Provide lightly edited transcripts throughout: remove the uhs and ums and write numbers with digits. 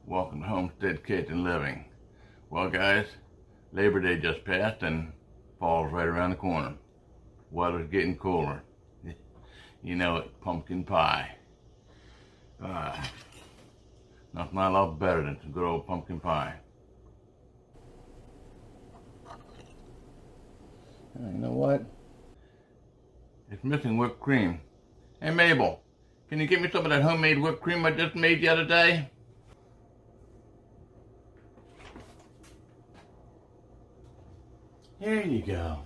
Welcome to Homestead Kitchen Living. Well guys, Labor Day just passed and fall's right around the corner. Weather's getting cooler. You know it, pumpkin pie. Nothing I love better than some good old pumpkin pie. You know what? It's missing whipped cream. Hey Mabel, can you get me some of that homemade whipped cream I just made the other day? Here you go.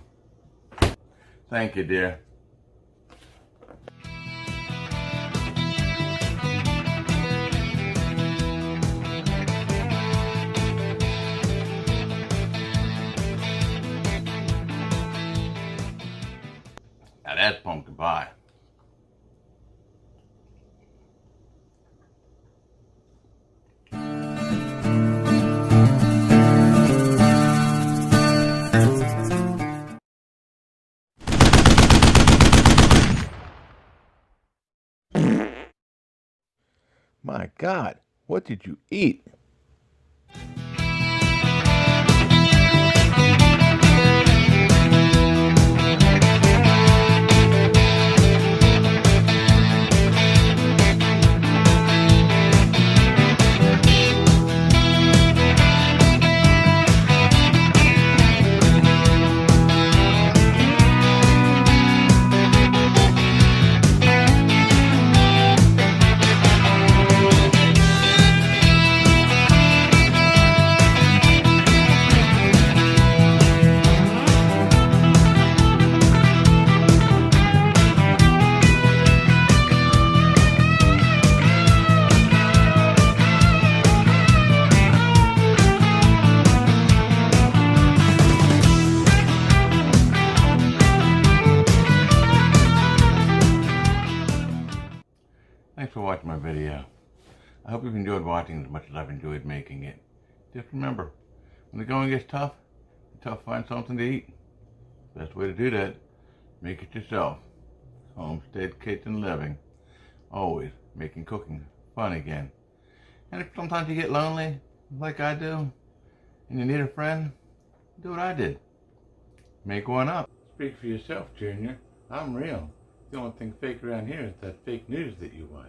Thank you, dear. Now that's pumpkin pie. My God, what did you eat? Thanks for watching my video. I hope you've enjoyed watching as much as I've enjoyed making it. Just remember, when the going gets tough, it's tough to find something to eat. Best way to do that, make it yourself. Homestead Kitchen Living. Always making cooking fun again. And if sometimes you get lonely, like I do, and you need a friend, do what I did. Make one up. Speak for yourself, Junior. I'm real. The only thing fake around here is that fake news that you watch.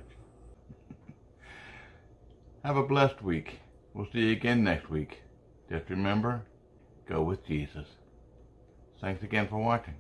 Have a blessed week. We'll see you again next week. Just remember, go with Jesus. Thanks again for watching.